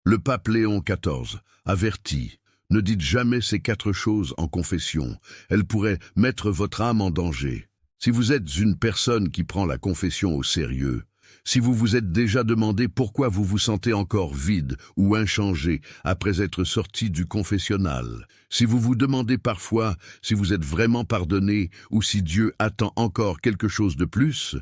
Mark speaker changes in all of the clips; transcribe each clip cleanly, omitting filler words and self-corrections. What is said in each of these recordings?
Speaker 1: Le pape Léon XIV avertit: ne dites jamais ces 4 choses en confession, elles pourraient mettre votre âme en danger. Si vous êtes une personne qui prend la confession au sérieux, si vous vous êtes déjà demandé pourquoi vous vous sentez encore vide ou inchangé après être sorti du confessionnal, si vous vous demandez parfois si vous êtes vraiment pardonné ou si Dieu attend encore quelque chose de plus,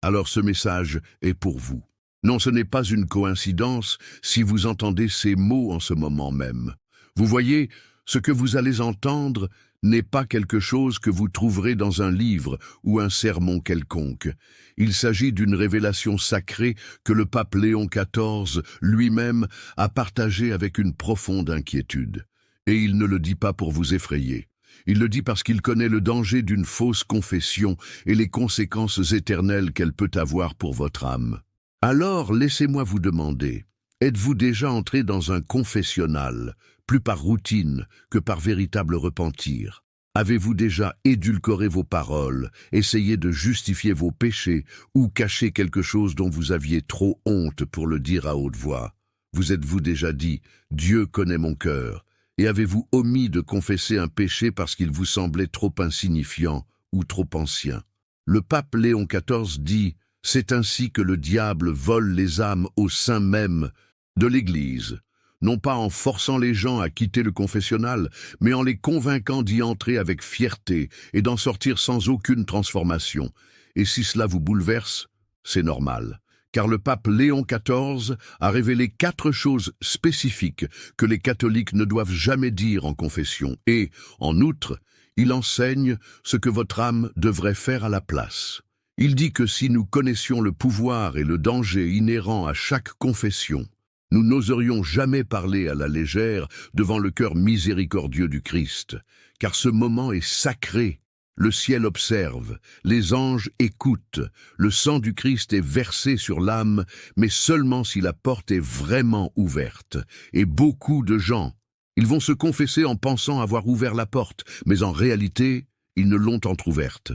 Speaker 1: alors ce message est pour vous. Non, ce n'est pas une coïncidence si vous entendez ces mots en ce moment même. Vous voyez, ce que vous allez entendre n'est pas quelque chose que vous trouverez dans un livre ou un sermon quelconque. Il s'agit d'une révélation sacrée que le pape Léon XIV lui-même a partagée avec une profonde inquiétude. Et il ne le dit pas pour vous effrayer. Il le dit parce qu'il connaît le danger d'une fausse confession et les conséquences éternelles qu'elle peut avoir pour votre âme. Alors, laissez-moi vous demander, êtes-vous déjà entré dans un confessionnal, plus par routine que par véritable repentir? Avez-vous déjà édulcoré vos paroles, essayé de justifier vos péchés ou caché quelque chose dont vous aviez trop honte pour le dire à haute voix? Vous êtes-vous déjà dit « Dieu connaît mon cœur » et avez-vous omis de confesser un péché parce qu'il vous semblait trop insignifiant ou trop ancien? Le pape Léon XIV dit: c'est ainsi que le diable vole les âmes au sein même de l'Église, non pas en forçant les gens à quitter le confessionnal, mais en les convainquant d'y entrer avec fierté et d'en sortir sans aucune transformation. Et si cela vous bouleverse, c'est normal, car le pape Léon XIV a révélé 4 choses spécifiques que les catholiques ne doivent jamais dire en confession, et, en outre, il enseigne ce que votre âme devrait faire à la place. Il dit que si nous connaissions le pouvoir et le danger inhérents à chaque confession, nous n'oserions jamais parler à la légère devant le cœur miséricordieux du Christ, car ce moment est sacré. Le ciel observe, les anges écoutent, le sang du Christ est versé sur l'âme, mais seulement si la porte est vraiment ouverte. Et beaucoup de gens, ils vont se confesser en pensant avoir ouvert la porte, mais en réalité, ils ne l'ont entrouverte.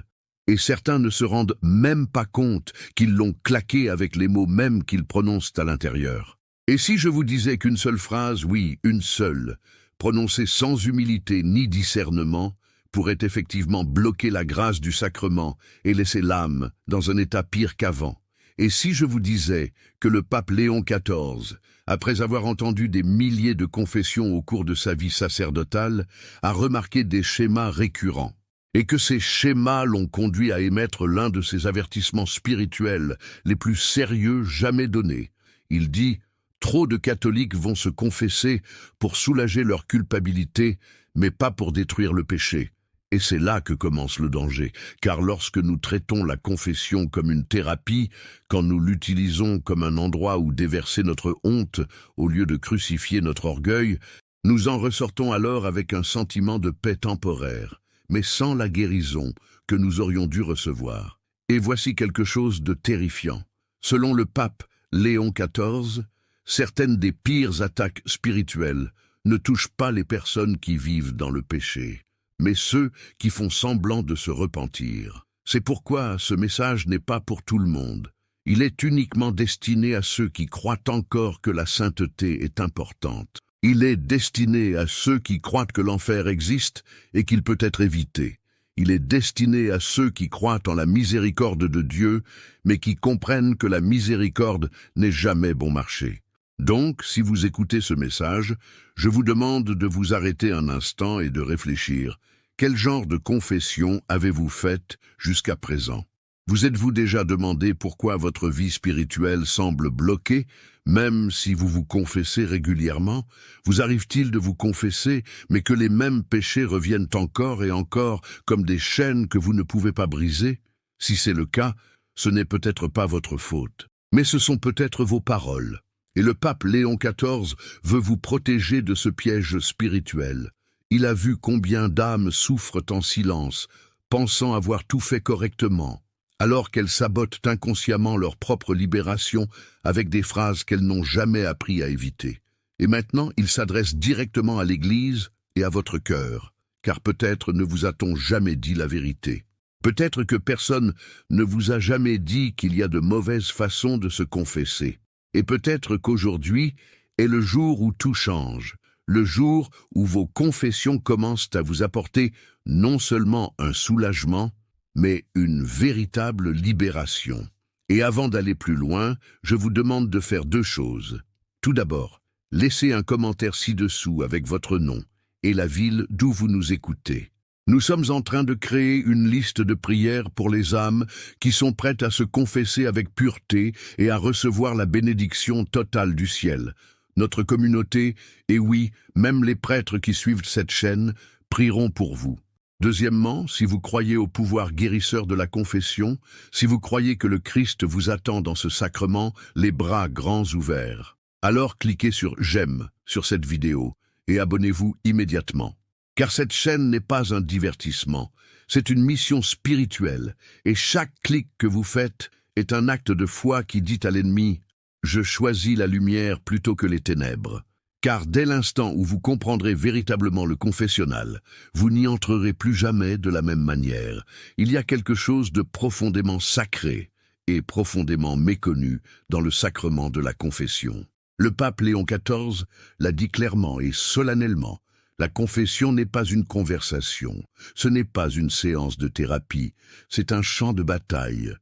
Speaker 1: Et certains ne se rendent même pas compte qu'ils l'ont claqué avec les mots mêmes qu'ils prononcent à l'intérieur. Et si je vous disais qu'une seule phrase, oui, une seule, prononcée sans humilité ni discernement, pourrait effectivement bloquer la grâce du sacrement et laisser l'âme dans un état pire qu'avant? Et si je vous disais que le pape Léon XIV, après avoir entendu des milliers de confessions au cours de sa vie sacerdotale, a remarqué des schémas récurrents, et que ces schémas l'ont conduit à émettre l'un de ces avertissements spirituels les plus sérieux jamais donnés. Il dit: trop de catholiques vont se confesser pour soulager leur culpabilité, mais pas pour détruire le péché. Et c'est là que commence le danger, car lorsque nous traitons la confession comme une thérapie, quand nous l'utilisons comme un endroit où déverser notre honte au lieu de crucifier notre orgueil, nous en ressortons alors avec un sentiment de paix temporaire, mais sans la guérison que nous aurions dû recevoir. Et voici quelque chose de terrifiant. Selon le pape Léon XIV, certaines des pires attaques spirituelles ne touchent pas les personnes qui vivent dans le péché, mais ceux qui font semblant de se repentir. C'est pourquoi ce message n'est pas pour tout le monde. Il est uniquement destiné à ceux qui croient encore que la sainteté est importante. Il est destiné à ceux qui croient que l'enfer existe et qu'il peut être évité. Il est destiné à ceux qui croient en la miséricorde de Dieu, mais qui comprennent que la miséricorde n'est jamais bon marché. Donc, si vous écoutez ce message, je vous demande de vous arrêter un instant et de réfléchir. Quel genre de confession avez-vous faite jusqu'à présent? Vous êtes-vous déjà demandé pourquoi votre vie spirituelle semble bloquée, même si vous vous confessez régulièrement? Vous arrive-t-il de vous confesser, mais que les mêmes péchés reviennent encore et encore comme des chaînes que vous ne pouvez pas briser? Si c'est le cas, ce n'est peut-être pas votre faute, mais ce sont peut-être vos paroles. Et le pape Léon XIV veut vous protéger de ce piège spirituel. Il a vu combien d'âmes souffrent en silence, pensant avoir tout fait correctement, alors qu'elles sabotent inconsciemment leur propre libération avec des phrases qu'elles n'ont jamais appris à éviter. Et maintenant, il s'adresse directement à l'Église et à votre cœur, car peut-être ne vous a-t-on jamais dit la vérité. Peut-être que personne ne vous a jamais dit qu'il y a de mauvaises façons de se confesser. Et peut-être qu'aujourd'hui est le jour où tout change, le jour où vos confessions commencent à vous apporter non seulement un soulagement, mais une véritable libération. Et avant d'aller plus loin, je vous demande de faire deux choses. Tout d'abord, laissez un commentaire ci-dessous avec votre nom et la ville d'où vous nous écoutez. Nous sommes en train de créer une liste de prières pour les âmes qui sont prêtes à se confesser avec pureté et à recevoir la bénédiction totale du ciel. Notre communauté, et oui, même les prêtres qui suivent cette chaîne, prieront pour vous. Deuxièmement, si vous croyez au pouvoir guérisseur de la confession, si vous croyez que le Christ vous attend dans ce sacrement, les bras grands ouverts, alors cliquez sur « J'aime » sur cette vidéo et abonnez-vous immédiatement. Car cette chaîne n'est pas un divertissement, c'est une mission spirituelle, et chaque clic que vous faites est un acte de foi qui dit à l'ennemi « Je choisis la lumière plutôt que les ténèbres ». Car dès l'instant où vous comprendrez véritablement le confessionnal, vous n'y entrerez plus jamais de la même manière. Il y a quelque chose de profondément sacré et profondément méconnu dans le sacrement de la confession. Le pape Léon XIV l'a dit clairement et solennellement. La confession n'est pas une conversation, ce n'est pas une séance de thérapie, c'est un champ de bataille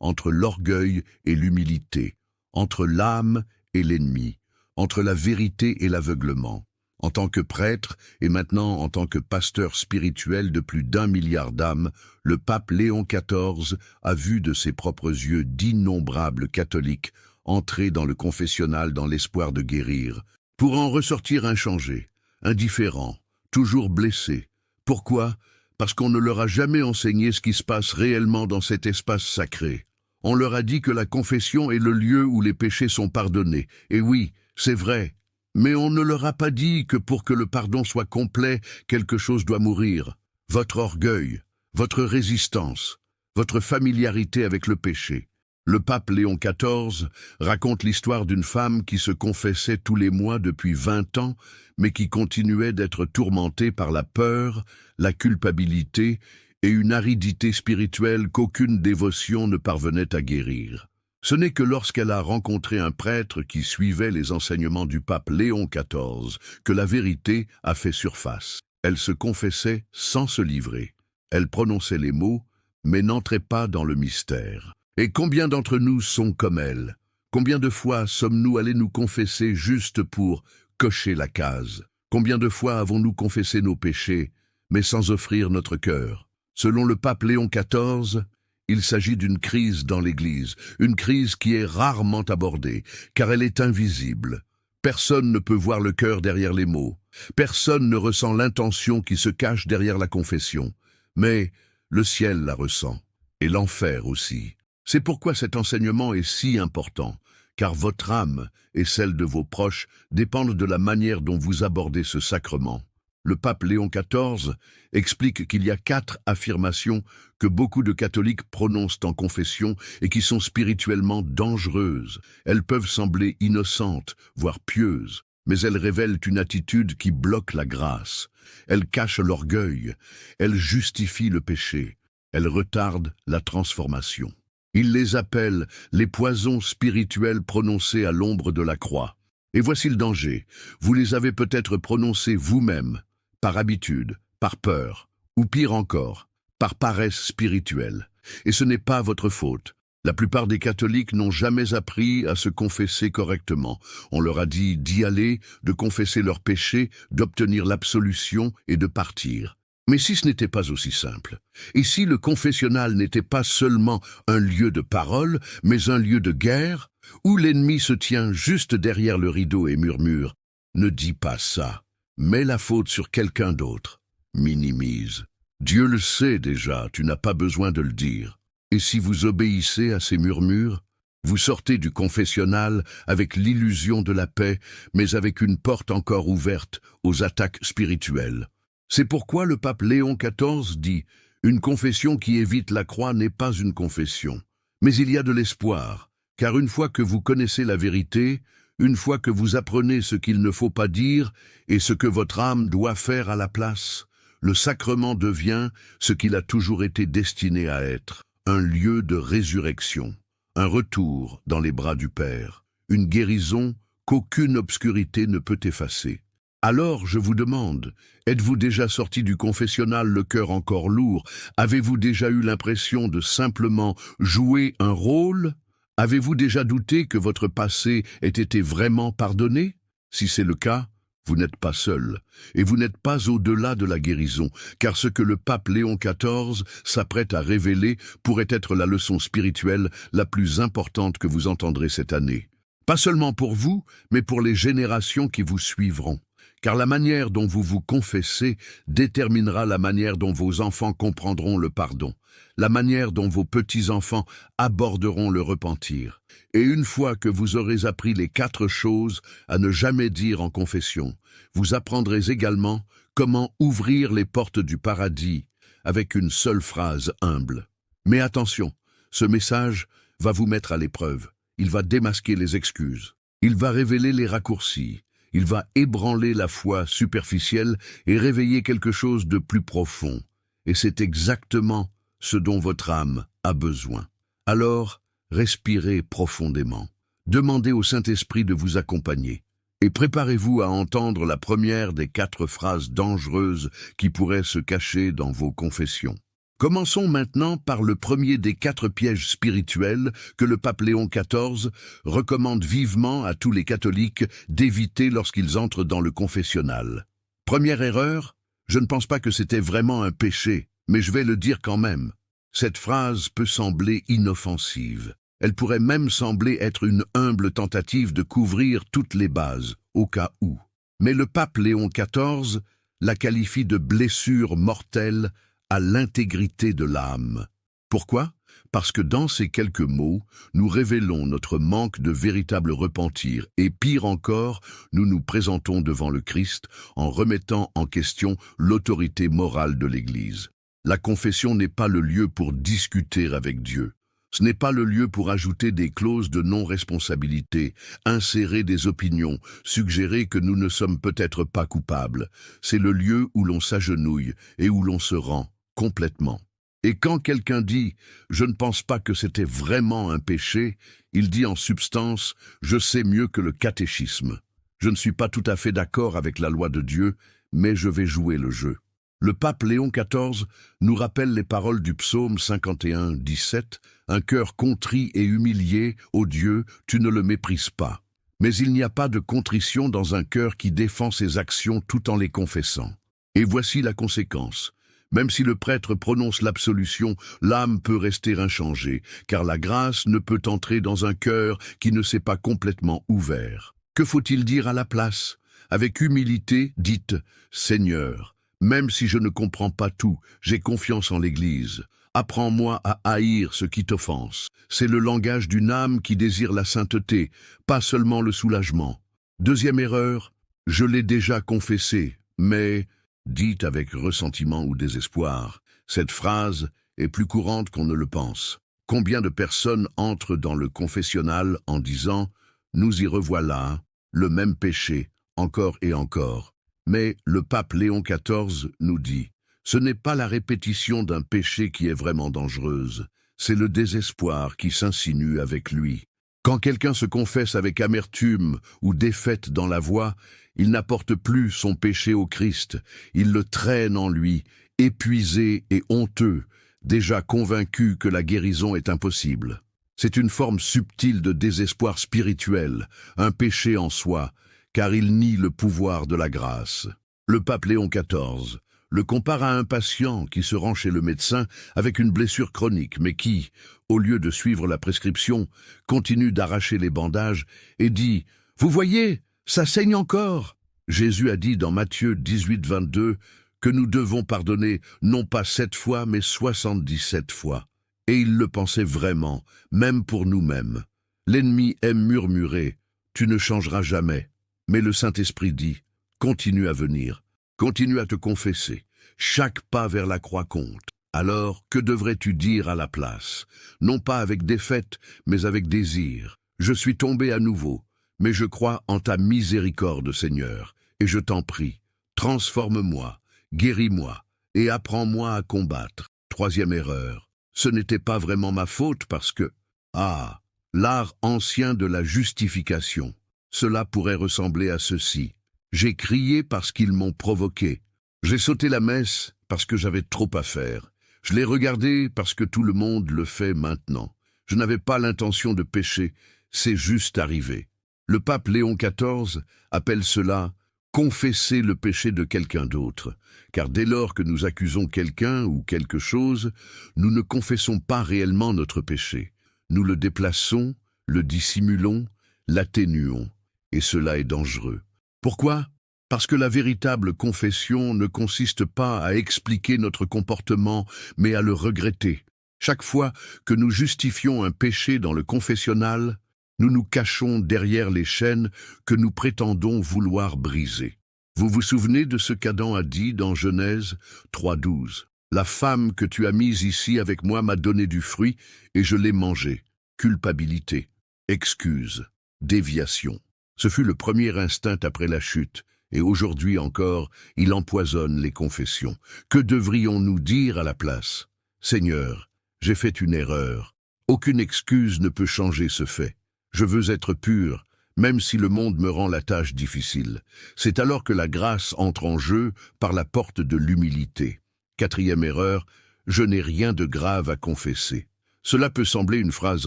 Speaker 1: entre l'orgueil et l'humilité, entre l'âme et l'ennemi, entre la vérité et l'aveuglement. En tant que prêtre et maintenant en tant que pasteur spirituel de plus d'1 milliard d'âmes, le pape Léon XIV a vu de ses propres yeux d'innombrables catholiques entrer dans le confessionnal dans l'espoir de guérir, pour en ressortir inchangés, indifférents, toujours blessés. Pourquoi? Parce qu'on ne leur a jamais enseigné ce qui se passe réellement dans cet espace sacré. On leur a dit que la confession est le lieu où les péchés sont pardonnés. Et oui, c'est vrai. Mais on ne leur a pas dit que pour que le pardon soit complet, quelque chose doit mourir. Votre orgueil, votre résistance, votre familiarité avec le péché. Le pape Léon XIV raconte l'histoire d'une femme qui se confessait tous les mois depuis 20 ans, mais qui continuait d'être tourmentée par la peur, la culpabilité et une aridité spirituelle qu'aucune dévotion ne parvenait à guérir. Ce n'est que lorsqu'elle a rencontré un prêtre qui suivait les enseignements du pape Léon XIV que la vérité a fait surface. Elle se confessait sans se livrer. Elle prononçait les mots, mais n'entrait pas dans le mystère. Et combien d'entre nous sont comme elle? Combien de fois sommes-nous allés nous confesser juste pour cocher la case? Combien de fois avons-nous confessé nos péchés, mais sans offrir notre cœur? Selon le pape Léon XIV, il s'agit d'une crise dans l'Église, une crise qui est rarement abordée, car elle est invisible. Personne ne peut voir le cœur derrière les mots. Personne ne ressent l'intention qui se cache derrière la confession. Mais le ciel la ressent, et l'enfer aussi. C'est pourquoi cet enseignement est si important, car votre âme et celle de vos proches dépendent de la manière dont vous abordez ce sacrement. Le pape Léon XIV explique qu'il y a 4 affirmations que beaucoup de catholiques prononcent en confession et qui sont spirituellement dangereuses. Elles peuvent sembler innocentes, voire pieuses, mais elles révèlent une attitude qui bloque la grâce. Elles cachent l'orgueil, elles justifient le péché, elles retardent la transformation. Il les appelle les poisons spirituels prononcés à l'ombre de la croix. Et voici le danger. Vous les avez peut-être prononcés vous-même, par habitude, par peur, ou pire encore, par paresse spirituelle. Et ce n'est pas votre faute. La plupart des catholiques n'ont jamais appris à se confesser correctement. On leur a dit d'y aller, de confesser leurs péchés, d'obtenir l'absolution et de partir. Mais si ce n'était pas aussi simple, et si le confessionnal n'était pas seulement un lieu de parole, mais un lieu de guerre, où l'ennemi se tient juste derrière le rideau et murmure « Ne dis pas ça, mets la faute sur quelqu'un d'autre, minimise. Dieu le sait déjà, tu n'as pas besoin de le dire. » Et si vous obéissez à ces murmures, vous sortez du confessionnal avec l'illusion de la paix, mais avec une porte encore ouverte aux attaques spirituelles. C'est pourquoi le pape Léon XIV dit « Une confession qui évite la croix n'est pas une confession. » Mais il y a de l'espoir, car une fois que vous connaissez la vérité, une fois que vous apprenez ce qu'il ne faut pas dire et ce que votre âme doit faire à la place, le sacrement devient ce qu'il a toujours été destiné à être, un lieu de résurrection, un retour dans les bras du Père, une guérison qu'aucune obscurité ne peut effacer. Alors, je vous demande, êtes-vous déjà sorti du confessionnal le cœur encore lourd? Avez-vous déjà eu l'impression de simplement jouer un rôle? Avez-vous déjà douté que votre passé ait été vraiment pardonné? Si c'est le cas, vous n'êtes pas seul, et vous n'êtes pas au-delà de la guérison, car ce que le pape Léon XIV s'apprête à révéler pourrait être la leçon spirituelle la plus importante que vous entendrez cette année. Pas seulement pour vous, mais pour les générations qui vous suivront. Car la manière dont vous vous confessez déterminera la manière dont vos enfants comprendront le pardon, la manière dont vos petits-enfants aborderont le repentir. Et une fois que vous aurez appris les 4 choses à ne jamais dire en confession, vous apprendrez également comment ouvrir les portes du paradis avec une seule phrase humble. Mais attention, ce message va vous mettre à l'épreuve. Il va démasquer les excuses. Il va révéler les raccourcis. Il va ébranler la foi superficielle et réveiller quelque chose de plus profond. Et c'est exactement ce dont votre âme a besoin. Alors, respirez profondément. Demandez au Saint-Esprit de vous accompagner. Et préparez-vous à entendre la première des 4 phrases dangereuses qui pourraient se cacher dans vos confessions. Commençons maintenant par le premier des 4 pièges spirituels que le pape Léon XIV recommande vivement à tous les catholiques d'éviter lorsqu'ils entrent dans le confessionnal. Première erreur, je ne pense pas que c'était vraiment un péché, mais je vais le dire quand même. Cette phrase peut sembler inoffensive. Elle pourrait même sembler être une humble tentative de couvrir toutes les bases, au cas où. Mais le pape Léon XIV la qualifie de blessure mortelle à l'intégrité de l'âme. Pourquoi? Parce que dans ces quelques mots, nous révélons notre manque de véritable repentir et pire encore, nous nous présentons devant le Christ en remettant en question l'autorité morale de l'Église. La confession n'est pas le lieu pour discuter avec Dieu. Ce n'est pas le lieu pour ajouter des clauses de non-responsabilité, insérer des opinions, suggérer que nous ne sommes peut-être pas coupables. C'est le lieu où l'on s'agenouille et où l'on se rend complètement. Et quand quelqu'un dit « je ne pense pas que c'était vraiment un péché », il dit en substance « je sais mieux que le catéchisme. Je ne suis pas tout à fait d'accord avec la loi de Dieu, mais je vais jouer le jeu. » Le pape Léon XIV nous rappelle les paroles du psaume 51, 17 « Un cœur contrit et humilié, ô Dieu, tu ne le méprises pas. » Mais il n'y a pas de contrition dans un cœur qui défend ses actions tout en les confessant. Et voici la conséquence. Même si le prêtre prononce l'absolution, l'âme peut rester inchangée, car la grâce ne peut entrer dans un cœur qui ne s'est pas complètement ouvert. Que faut-il dire à la place? Avec humilité, dites « Seigneur, même si je ne comprends pas tout, j'ai confiance en l'Église. Apprends-moi à haïr ce qui t'offense. » C'est le langage d'une âme qui désire la sainteté, pas seulement le soulagement. Deuxième erreur, je l'ai déjà confessé, mais... dites avec ressentiment ou désespoir. Cette phrase est plus courante qu'on ne le pense. Combien de personnes entrent dans le confessionnal en disant « nous y revoilà, le même péché, encore et encore ». Mais le pape Léon XIV nous dit « ce n'est pas la répétition d'un péché qui est vraiment dangereuse, c'est le désespoir qui s'insinue avec lui. » Quand quelqu'un se confesse avec amertume ou défaite dans la voix, il n'apporte plus son péché au Christ, il le traîne en lui, épuisé et honteux, déjà convaincu que la guérison est impossible. C'est une forme subtile de désespoir spirituel, un péché en soi, car il nie le pouvoir de la grâce. Le pape Léon XIV le compare à un patient qui se rend chez le médecin avec une blessure chronique, mais qui, au lieu de suivre la prescription, continue d'arracher les bandages et dit « Vous voyez, ça saigne encore !» Jésus a dit dans Matthieu 18, 22 que nous devons pardonner non pas 7 fois, mais 77 fois. Et il le pensait vraiment, même pour nous-mêmes. L'ennemi aime murmurer « Tu ne changeras jamais ». Mais le Saint-Esprit dit « Continue à venir, continue à te confesser. Chaque pas vers la croix compte. » Alors, que devrais-tu dire à la place? Non pas avec défaite, mais avec désir. « Je suis tombé à nouveau, mais je crois en ta miséricorde, Seigneur, et je t'en prie, transforme-moi, guéris-moi, et apprends-moi à combattre. » Troisième erreur. Ce n'était pas vraiment ma faute parce que... Ah, l'art ancien de la justification. Cela pourrait ressembler à ceci. J'ai crié parce qu'ils m'ont provoqué. J'ai sauté la messe parce que j'avais trop à faire. Je l'ai regardé parce que tout le monde le fait maintenant. Je n'avais pas l'intention de pécher, c'est juste arrivé. Le pape Léon XIV appelle cela « confesser le péché de quelqu'un d'autre », car dès lors que nous accusons quelqu'un ou quelque chose, nous ne confessons pas réellement notre péché. Nous le déplaçons, le dissimulons, l'atténuons, et cela est dangereux. Pourquoi ? Parce que la véritable confession ne consiste pas à expliquer notre comportement, mais à le regretter. Chaque fois que nous justifions un péché dans le confessionnal, nous nous cachons derrière les chaînes que nous prétendons vouloir briser. Vous vous souvenez de ce qu'Adam a dit dans Genèse 3:12 ? La femme que tu as mise ici avec moi m'a donné du fruit et je l'ai mangé. Culpabilité, excuse, déviation. Ce fut le premier instinct après la chute. Et aujourd'hui encore, il empoisonne les confessions. Que devrions-nous dire à la place ? Seigneur, j'ai fait une erreur. Aucune excuse ne peut changer ce fait. Je veux être pur, même si le monde me rend la tâche difficile. C'est alors que la grâce entre en jeu par la porte de l'humilité. Quatrième erreur, je n'ai rien de grave à confesser. Cela peut sembler une phrase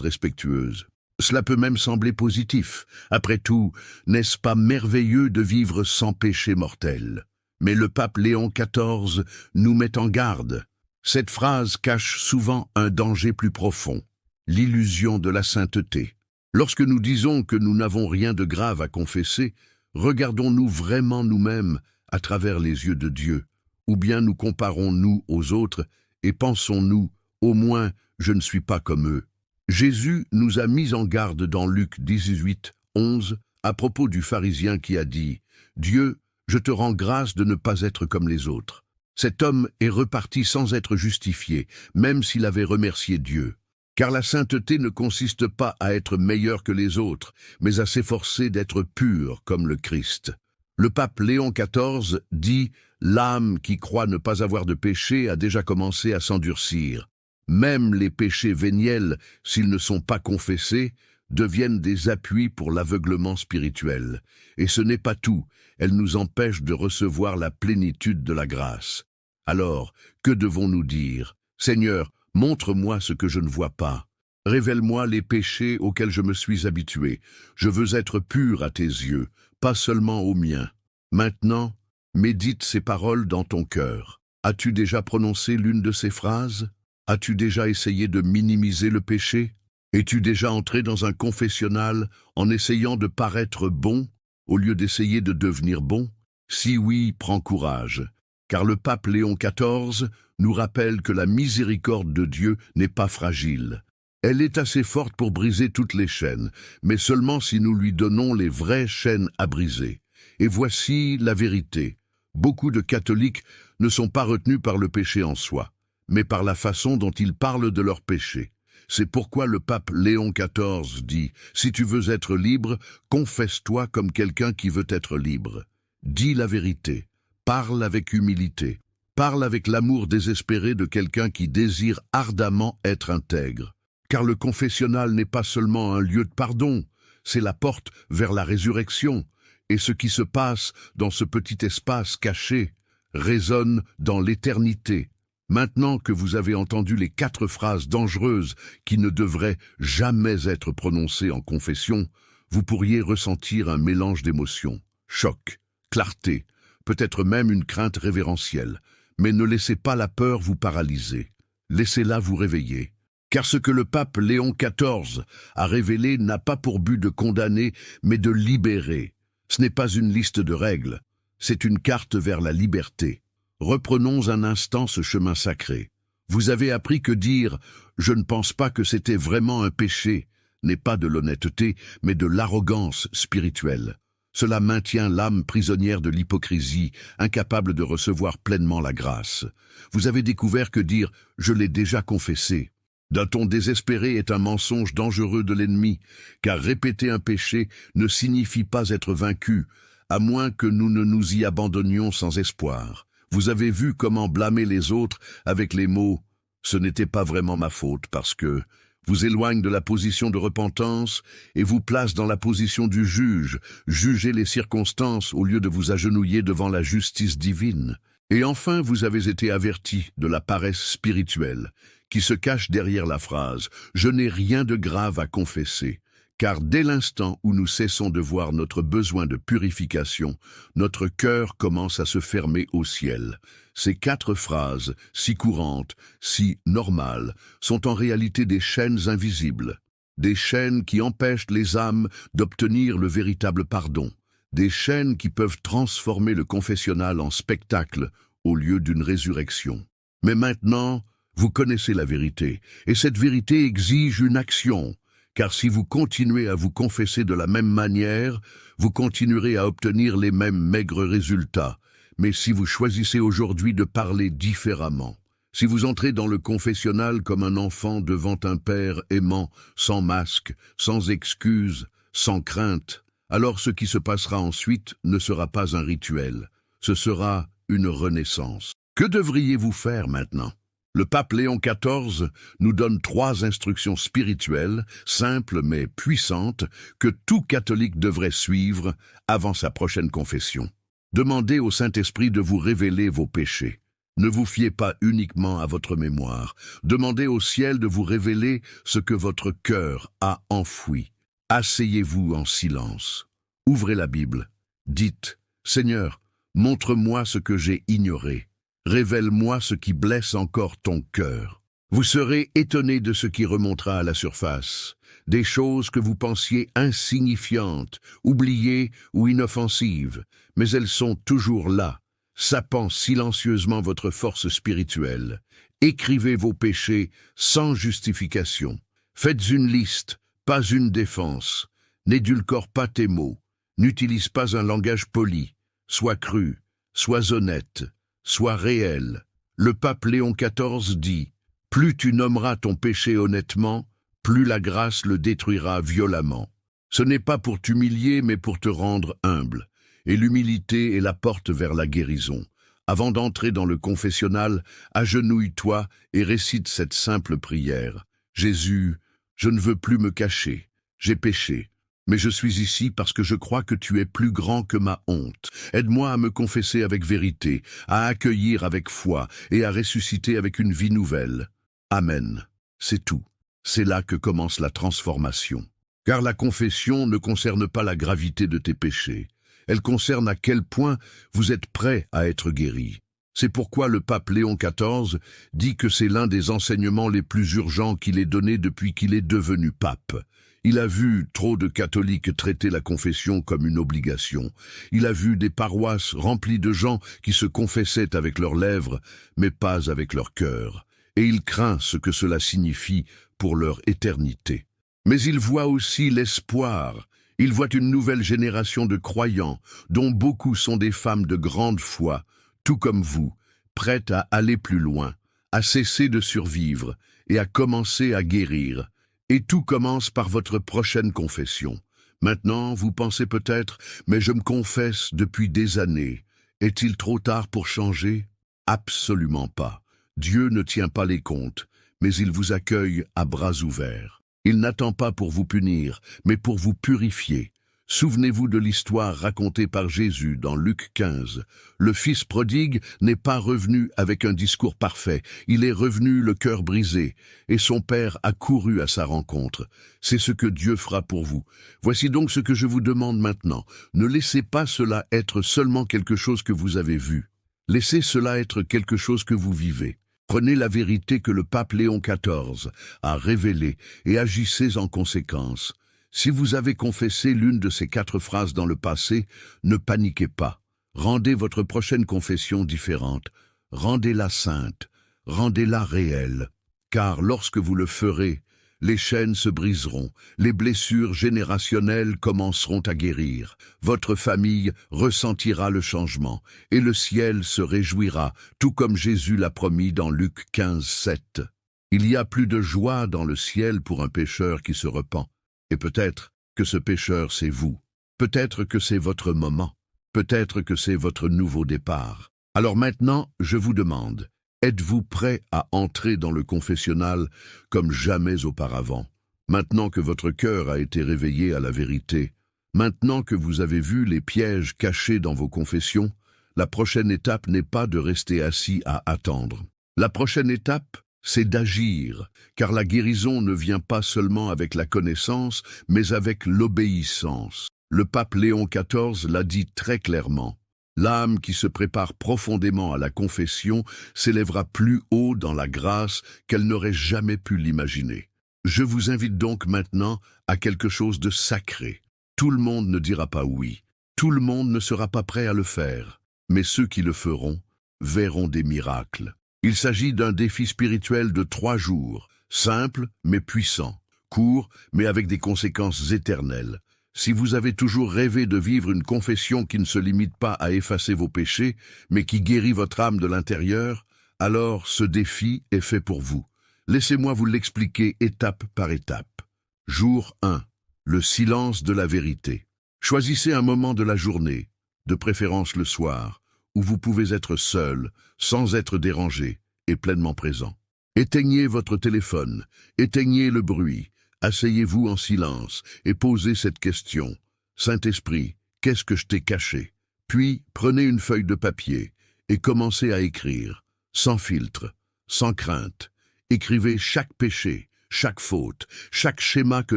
Speaker 1: respectueuse. Cela peut même sembler positif. Après tout, n'est-ce pas merveilleux de vivre sans péché mortel ? Mais le pape Léon XIV nous met en garde. Cette phrase cache souvent un danger plus profond, l'illusion de la sainteté. Lorsque nous disons que nous n'avons rien de grave à confesser, regardons-nous vraiment nous-mêmes à travers les yeux de Dieu, ou bien nous comparons-nous aux autres et pensons-nous, au moins, je ne suis pas comme eux. Jésus nous a mis en garde dans Luc 18:11 à propos du pharisien qui a dit « Dieu, je te rends grâce de ne pas être comme les autres ». Cet homme est reparti sans être justifié, même s'il avait remercié Dieu. Car la sainteté ne consiste pas à être meilleur que les autres, mais à s'efforcer d'être pur comme le Christ. Le pape Léon XIV dit « L'âme qui croit ne pas avoir de péché a déjà commencé à s'endurcir. Même les péchés véniels, s'ils ne sont pas confessés, deviennent des appuis pour l'aveuglement spirituel. Et ce n'est pas tout, elles nous empêchent de recevoir la plénitude de la grâce. Alors, que devons-nous dire ? Seigneur, montre-moi ce que je ne vois pas. Révèle-moi les péchés auxquels je me suis habitué. Je veux être pur à tes yeux, pas seulement aux miens. Maintenant, médite ces paroles dans ton cœur. As-tu déjà prononcé l'une de ces phrases ? As-tu déjà essayé de minimiser le péché ? Es-tu déjà entré dans un confessionnal en essayant de paraître bon au lieu d'essayer de devenir bon ? Si oui, prends courage, car le pape Léon XIV nous rappelle que la miséricorde de Dieu n'est pas fragile. Elle est assez forte pour briser toutes les chaînes, mais seulement si nous lui donnons les vraies chaînes à briser. Et voici la vérité. Beaucoup de catholiques ne sont pas retenus par le péché en soi, mais par la façon dont ils parlent de leur péché. C'est pourquoi le pape Léon XIV dit « Si tu veux être libre, confesse-toi comme quelqu'un qui veut être libre. Dis la vérité, parle avec humilité, parle avec l'amour désespéré de quelqu'un qui désire ardemment être intègre. Car le confessionnal n'est pas seulement un lieu de pardon, c'est la porte vers la résurrection. Et ce qui se passe dans ce petit espace caché résonne dans l'éternité. Maintenant que vous avez entendu les 4 phrases dangereuses qui ne devraient jamais être prononcées en confession, vous pourriez ressentir un mélange d'émotions, choc, clarté, peut-être même une crainte révérentielle. Mais ne laissez pas la peur vous paralyser. Laissez-la vous réveiller. Car ce que le pape Léon XIV a révélé n'a pas pour but de condamner, mais de libérer. Ce n'est pas une liste de règles, c'est une carte vers la liberté. Reprenons un instant ce chemin sacré. Vous avez appris que dire « je ne pense pas que c'était vraiment un péché » n'est pas de l'honnêteté, mais de l'arrogance spirituelle. Cela maintient l'âme prisonnière de l'hypocrisie, incapable de recevoir pleinement la grâce. Vous avez découvert que dire « je l'ai déjà confessé » d'un ton désespéré est un mensonge dangereux de l'ennemi, car répéter un péché ne signifie pas être vaincu, à moins que nous ne nous y abandonnions sans espoir. Vous avez vu comment blâmer les autres avec les mots « ce n'était pas vraiment ma faute parce que… » vous éloigne de la position de repentance et vous place dans la position du juge. Jugez les circonstances au lieu de vous agenouiller devant la justice divine. Et enfin, vous avez été avertis de la paresse spirituelle qui se cache derrière la phrase « Je n'ai rien de grave à confesser ». Car dès l'instant où nous cessons de voir notre besoin de purification, notre cœur commence à se fermer au ciel. Ces 4 phrases, si courantes, si normales, sont en réalité des chaînes invisibles, des chaînes qui empêchent les âmes d'obtenir le véritable pardon, des chaînes qui peuvent transformer le confessionnal en spectacle au lieu d'une résurrection. Mais maintenant, vous connaissez la vérité, et cette vérité exige une action. Car si vous continuez à vous confesser de la même manière, vous continuerez à obtenir les mêmes maigres résultats. Mais si vous choisissez aujourd'hui de parler différemment, si vous entrez dans le confessionnal comme un enfant devant un père aimant, sans masque, sans excuse, sans crainte, alors ce qui se passera ensuite ne sera pas un rituel, ce sera une renaissance. Que devriez-vous faire maintenant ? Le pape Léon XIV nous donne 3 instructions spirituelles, simples mais puissantes, que tout catholique devrait suivre avant sa prochaine confession. Demandez au Saint-Esprit de vous révéler vos péchés. Ne vous fiez pas uniquement à votre mémoire. Demandez au ciel de vous révéler ce que votre cœur a enfoui. Asseyez-vous en silence. Ouvrez la Bible. Dites, « Seigneur, montre-moi ce que j'ai ignoré. Révèle-moi ce qui blesse encore ton cœur. » Vous serez étonné de ce qui remontera à la surface, des choses que vous pensiez insignifiantes, oubliées ou inoffensives, mais elles sont toujours là, sapant silencieusement votre force spirituelle. Écrivez vos péchés sans justification. Faites une liste, pas une défense. N'édulcore pas tes mots. N'utilise pas un langage poli. Sois cru, sois honnête. Sois réel. Le pape Léon XIV dit « Plus tu nommeras ton péché honnêtement, plus la grâce le détruira violemment. » Ce n'est pas pour t'humilier, mais pour te rendre humble. Et l'humilité est la porte vers la guérison. Avant d'entrer dans le confessionnal, agenouille-toi et récite cette simple prière. « Jésus, je ne veux plus me cacher. J'ai péché. Mais je suis ici parce que je crois que tu es plus grand que ma honte. Aide-moi à me confesser avec vérité, à accueillir avec foi et à ressusciter avec une vie nouvelle. Amen. » C'est tout. C'est là que commence la transformation. Car la confession ne concerne pas la gravité de tes péchés. Elle concerne à quel point vous êtes prêt à être guéri. C'est pourquoi le pape Léon XIV dit que c'est l'un des enseignements les plus urgents qu'il ait donné depuis qu'il est devenu pape. Il a vu trop de catholiques traiter la confession comme une obligation. Il a vu des paroisses remplies de gens qui se confessaient avec leurs lèvres, mais pas avec leur cœur. Et il craint ce que cela signifie pour leur éternité. Mais il voit aussi l'espoir. Il voit une nouvelle génération de croyants, dont beaucoup sont des femmes de grande foi, tout comme vous, prêtes à aller plus loin, à cesser de survivre et à commencer à guérir. Et tout commence par votre prochaine confession. Maintenant, vous pensez peut-être, mais je me confesse depuis des années. Est-il trop tard pour changer? Absolument pas. Dieu ne tient pas les comptes, mais il vous accueille à bras ouverts. Il n'attend pas pour vous punir, mais pour vous purifier. Souvenez-vous de l'histoire racontée par Jésus dans Luc 15. Le fils prodigue n'est pas revenu avec un discours parfait, il est revenu le cœur brisé, et son père a couru à sa rencontre. C'est ce que Dieu fera pour vous. Voici donc ce que je vous demande maintenant. Ne laissez pas cela être seulement quelque chose que vous avez vu. Laissez cela être quelque chose que vous vivez. Prenez la vérité que le pape Léon XIV a révélée et agissez en conséquence. Si vous avez confessé l'une de ces 4 phrases dans le passé, ne paniquez pas. Rendez votre prochaine confession différente. Rendez-la sainte. Rendez-la réelle. Car lorsque vous le ferez, les chaînes se briseront, les blessures générationnelles commenceront à guérir. Votre famille ressentira le changement, et le ciel se réjouira, tout comme Jésus l'a promis dans Luc 15, 7. Il y a plus de joie dans le ciel pour un pécheur qui se repent. Et peut-être que ce pécheur, c'est vous. Peut-être que c'est votre moment. Peut-être que c'est votre nouveau départ. Alors maintenant, je vous demande, Êtes-vous prêt à entrer dans le confessionnal comme jamais auparavant? Maintenant que votre cœur a été réveillé à la vérité, maintenant que vous avez vu les pièges cachés dans vos confessions, la prochaine étape n'est pas de rester assis à attendre. La prochaine étape, c'est d'agir, car la guérison ne vient pas seulement avec la connaissance, mais avec l'obéissance. Le pape Léon XIV l'a dit très clairement. L'âme qui se prépare profondément à la confession s'élèvera plus haut dans la grâce qu'elle n'aurait jamais pu l'imaginer. Je vous invite donc maintenant à quelque chose de sacré. Tout le monde ne dira pas oui. Tout le monde ne sera pas prêt à le faire. Mais ceux qui le feront verront des miracles. Il s'agit d'un défi spirituel de 3 jours, simple mais puissant, court mais avec des conséquences éternelles. Si vous avez toujours rêvé de vivre une confession qui ne se limite pas à effacer vos péchés, mais qui guérit votre âme de l'intérieur, alors ce défi est fait pour vous. Laissez-moi vous l'expliquer étape par étape. Jour 1. Le silence de la vérité. Choisissez un moment de la journée, de préférence le soir, où vous pouvez être seul, sans être dérangé et pleinement présent. Éteignez votre téléphone, éteignez le bruit, asseyez-vous en silence et posez cette question. Saint-Esprit, qu'est-ce que je t'ai caché? Puis prenez une feuille de papier et commencez à écrire, sans filtre, sans crainte. Écrivez chaque péché, chaque faute, chaque schéma que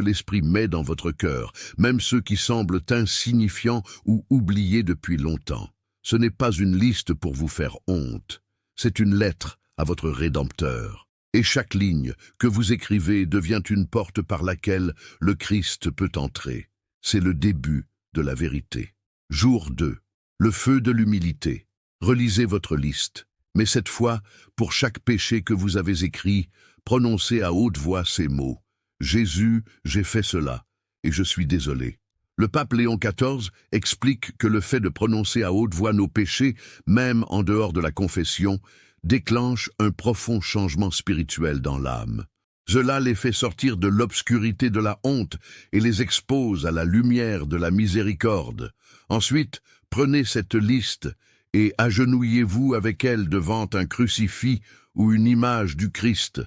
Speaker 1: l'Esprit met dans votre cœur, même ceux qui semblent insignifiants ou oubliés depuis longtemps. Ce n'est pas une liste pour vous faire honte, c'est une lettre à votre Rédempteur. Et chaque ligne que vous écrivez devient une porte par laquelle le Christ peut entrer. C'est le début de la vérité. Jour 2. Le feu de l'humilité. Relisez votre liste, mais cette fois, pour chaque péché que vous avez écrit, prononcez à haute voix ces mots. Jésus, j'ai fait cela, et je suis désolé. Le pape Léon XIV explique que le fait de prononcer à haute voix nos péchés, même en dehors de la confession, déclenche un profond changement spirituel dans l'âme. Cela les fait sortir de l'obscurité de la honte et les expose à la lumière de la miséricorde. Ensuite, prenez cette liste et agenouillez-vous avec elle devant un crucifix ou une image du Christ.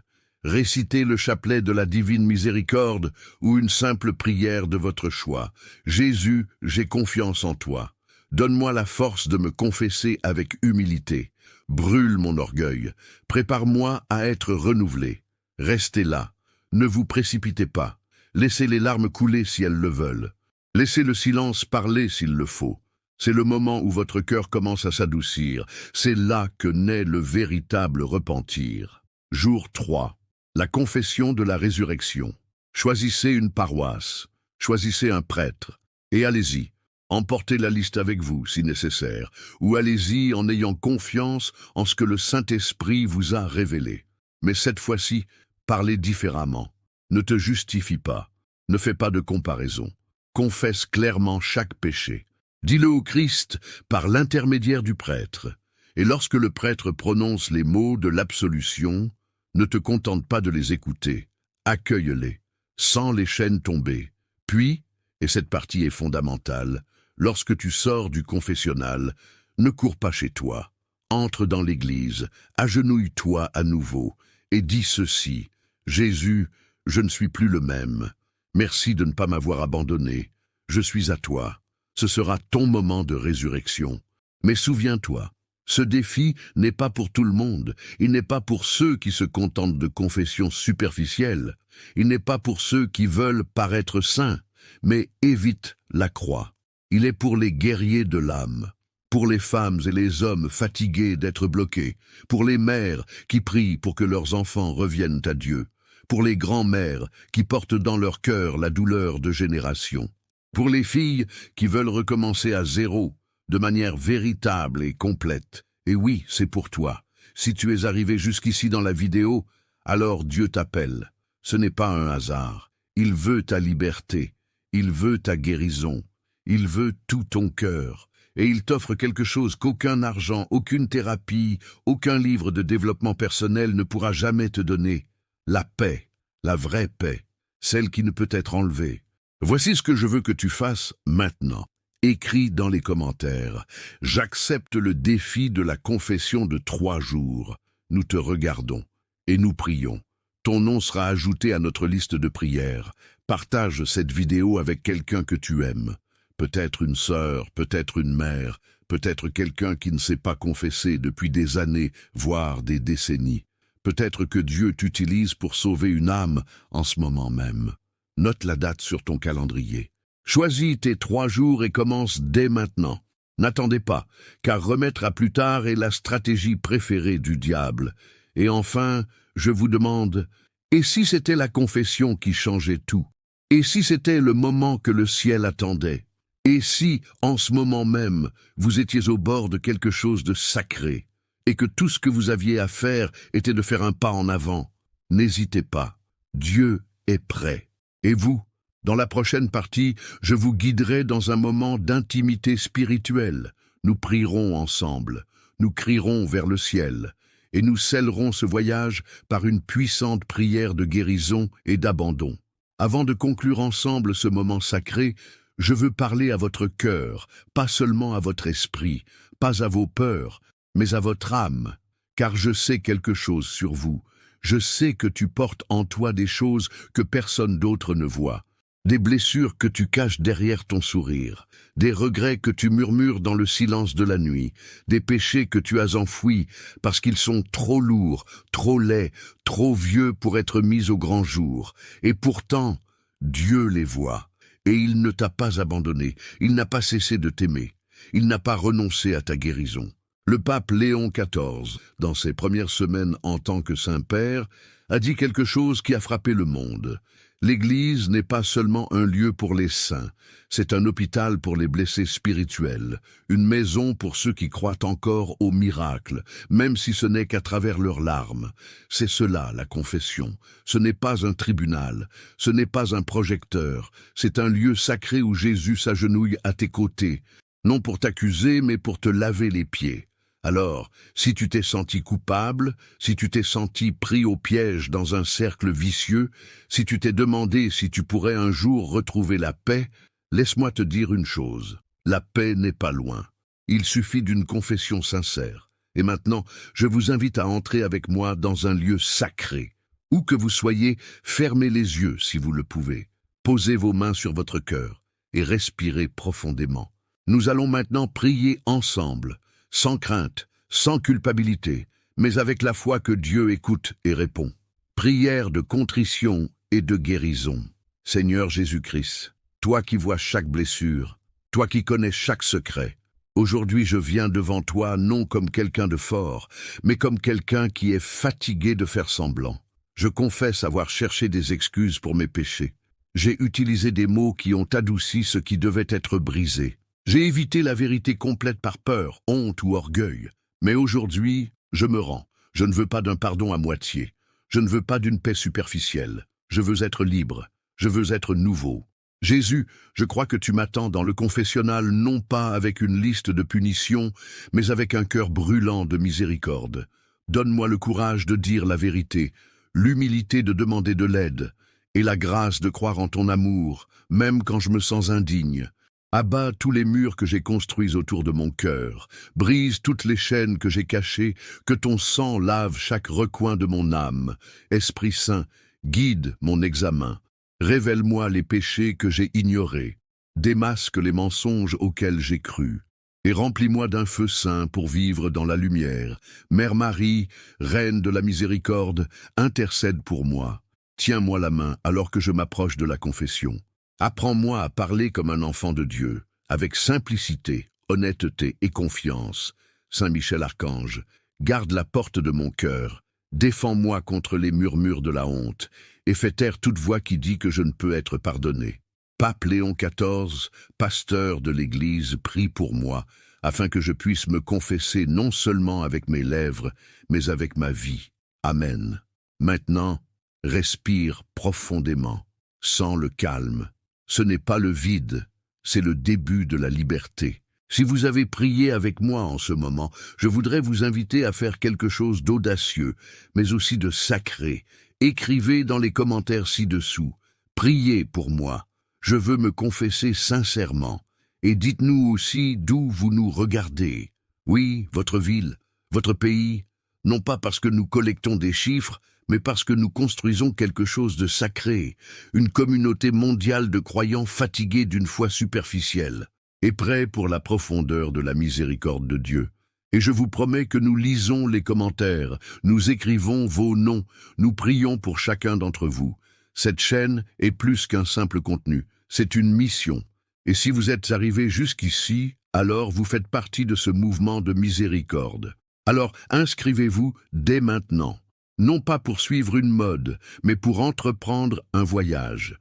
Speaker 1: Récitez le chapelet de la divine miséricorde ou une simple prière de votre choix. Jésus, j'ai confiance en toi. Donne-moi la force de me confesser avec humilité. Brûle mon orgueil. Prépare-moi à être renouvelé. Restez là. Ne vous précipitez pas. Laissez les larmes couler si elles le veulent. Laissez le silence parler s'il le faut. C'est le moment où votre cœur commence à s'adoucir. C'est là que naît le véritable repentir. Jour 3. La confession de la résurrection. Choisissez une paroisse. Choisissez un prêtre. Et allez-y. Emportez la liste avec vous, si nécessaire, ou allez-y en ayant confiance en ce que le Saint-Esprit vous a révélé. Mais cette fois-ci, parlez différemment. Ne te justifie pas. Ne fais pas de comparaison. Confesse clairement chaque péché. Dis-le au Christ par l'intermédiaire du prêtre. Et lorsque le prêtre prononce les mots de l'absolution, ne te contente pas de les écouter. Accueille-les, sens les chaînes tomber. Puis, et cette partie est fondamentale, lorsque tu sors du confessionnal, ne cours pas chez toi. Entre dans l'église, agenouille-toi à nouveau et dis ceci. Jésus, je ne suis plus le même. Merci de ne pas m'avoir abandonné. Je suis à toi. Ce sera ton moment de résurrection. Mais souviens-toi, ce défi n'est pas pour tout le monde. Il n'est pas pour ceux qui se contentent de confessions superficielles. Il n'est pas pour ceux qui veulent paraître saints. Mais évite la croix. Il est pour les guerriers de l'âme, pour les femmes et les hommes fatigués d'être bloqués, pour les mères qui prient pour que leurs enfants reviennent à Dieu, pour les grands-mères qui portent dans leur cœur la douleur de génération, pour les filles qui veulent recommencer à zéro, de manière véritable et complète. Et oui, c'est pour toi. Si tu es arrivé jusqu'ici dans la vidéo, alors Dieu t'appelle. Ce n'est pas un hasard. Il veut ta liberté. Il veut ta guérison, il veut tout ton cœur, et il t'offre quelque chose qu'aucun argent, aucune thérapie, aucun livre de développement personnel ne pourra jamais te donner. La paix, la vraie paix, celle qui ne peut être enlevée. Voici ce que je veux que tu fasses maintenant. Écris dans les commentaires. J'accepte le défi de la confession de 3 jours. nous te regardons et nous prions. Ton nom sera ajouté à notre liste de prières. Partage cette vidéo avec quelqu'un que tu aimes. Peut-être une sœur, peut-être une mère, peut-être quelqu'un qui ne s'est pas confessé depuis des années, voire des décennies. Peut-être que Dieu t'utilise pour sauver une âme en ce moment même. Note la date sur ton calendrier. Choisis tes 3 jours et commence dès maintenant. N'attendez pas, car remettre à plus tard est la stratégie préférée du diable. Et enfin, je vous demande, et si c'était la confession qui changeait tout? Et si c'était le moment que le ciel attendait? Et si, en ce moment même, vous étiez au bord de quelque chose de sacré, et que tout ce que vous aviez à faire était de faire un pas en avant? N'hésitez pas, Dieu est prêt. Et vous, dans la prochaine partie, je vous guiderai dans un moment d'intimité spirituelle. Nous prierons ensemble, nous crierons vers le ciel, et nous scellerons ce voyage par une puissante prière de guérison et d'abandon. Avant de conclure ensemble ce moment sacré, je veux parler à votre cœur, pas seulement à votre esprit, pas à vos peurs, mais à votre âme, car je sais quelque chose sur vous. Je sais que tu portes en toi des choses que personne d'autre ne voit, des blessures que tu caches derrière ton sourire, des regrets que tu murmures dans le silence de la nuit, des péchés que tu as enfouis parce qu'ils sont trop lourds, trop laids, trop vieux pour être mis au grand jour. Et pourtant, Dieu les voit. Et il ne t'a pas abandonné, il n'a pas cessé de t'aimer, il n'a pas renoncé à ta guérison. Le pape Léon XIV, dans ses premières semaines en tant que Saint-Père, a dit quelque chose qui a frappé le monde. L'Église n'est pas seulement un lieu pour les saints, c'est un hôpital pour les blessés spirituels, une maison pour ceux qui croient encore aux miracles, même si ce n'est qu'à travers leurs larmes. C'est cela, la confession. Ce n'est pas un tribunal, ce n'est pas un projecteur, c'est un lieu sacré où Jésus s'agenouille à tes côtés, non pour t'accuser, mais pour te laver les pieds. Alors, si tu t'es senti coupable, si tu t'es senti pris au piège dans un cercle vicieux, si tu t'es demandé si tu pourrais un jour retrouver la paix, laisse-moi te dire une chose, la paix n'est pas loin. Il suffit d'une confession sincère. Et maintenant, je vous invite à entrer avec moi dans un lieu sacré. Où que vous soyez, fermez les yeux si vous le pouvez. Posez vos mains sur votre cœur et respirez profondément. Nous allons maintenant prier ensemble, sans crainte, sans culpabilité, mais avec la foi que Dieu écoute et répond. Prière de contrition et de guérison. Seigneur Jésus-Christ, toi qui vois chaque blessure, toi qui connais chaque secret, aujourd'hui je viens devant toi non comme quelqu'un de fort, mais comme quelqu'un qui est fatigué de faire semblant. Je confesse avoir cherché des excuses pour mes péchés. J'ai utilisé des mots qui ont adouci ce qui devait être brisé. J'ai évité la vérité complète par peur, honte ou orgueil. Mais aujourd'hui, je me rends. Je ne veux pas d'un pardon à moitié. Je ne veux pas d'une paix superficielle. Je veux être libre. Je veux être nouveau. Jésus, je crois que tu m'attends dans le confessionnal non pas avec une liste de punitions, mais avec un cœur brûlant de miséricorde. Donne-moi le courage de dire la vérité, l'humilité de demander de l'aide, et la grâce de croire en ton amour, même quand je me sens indigne. Abat tous les murs que j'ai construits autour de mon cœur, brise toutes les chaînes que j'ai cachées, que ton sang lave chaque recoin de mon âme. Esprit Saint, guide mon examen. Révèle-moi les péchés que j'ai ignorés, démasque les mensonges auxquels j'ai cru, et remplis-moi d'un feu saint pour vivre dans la lumière. Mère Marie, Reine de la miséricorde, intercède pour moi. Tiens-moi la main alors que je m'approche de la confession. Apprends-moi à parler comme un enfant de Dieu, avec simplicité, honnêteté et confiance. Saint Michel Archange, garde la porte de mon cœur, défends-moi contre les murmures de la honte, et fais taire toute voix qui dit que je ne peux être pardonné. Pape Léon XIV, pasteur de l'Église, prie pour moi, afin que je puisse me confesser non seulement avec mes lèvres, mais avec ma vie. Amen. Maintenant, respire profondément, sens le calme. Ce n'est pas le vide, c'est le début de la liberté. Si vous avez prié avec moi en ce moment, je voudrais vous inviter à faire quelque chose d'audacieux, mais aussi de sacré. Écrivez dans les commentaires ci-dessous. Priez pour moi. Je veux me confesser sincèrement. Et dites-nous aussi d'où vous nous regardez. Oui, votre ville, votre pays, non pas parce que nous collectons des chiffres, mais parce que nous construisons quelque chose de sacré, une communauté mondiale de croyants fatigués d'une foi superficielle et prêts pour la profondeur de la miséricorde de Dieu. Et je vous promets que nous lisons les commentaires, nous écrivons vos noms, nous prions pour chacun d'entre vous. Cette chaîne est plus qu'un simple contenu, c'est une mission. Et si vous êtes arrivés jusqu'ici, alors vous faites partie de ce mouvement de miséricorde. Alors inscrivez-vous dès maintenant, non pas pour suivre une mode, mais pour entreprendre un voyage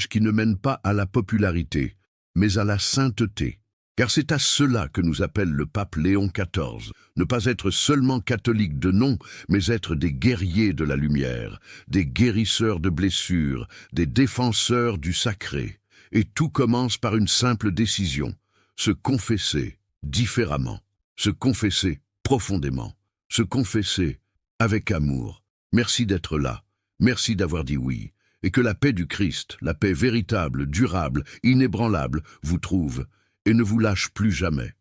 Speaker 1: qui ne mène pas à la popularité, mais à la sainteté. Car c'est à cela que nous appelle le pape Léon XIV, ne pas être seulement catholique de nom, mais être des guerriers de la lumière, des guérisseurs de blessures, des défenseurs du sacré. Et tout commence par une simple décision, se confesser différemment, se confesser profondément, se confesser avec amour. Merci d'être là, merci d'avoir dit oui, et que la paix du Christ, la paix véritable, durable, inébranlable, vous trouve et ne vous lâche plus jamais.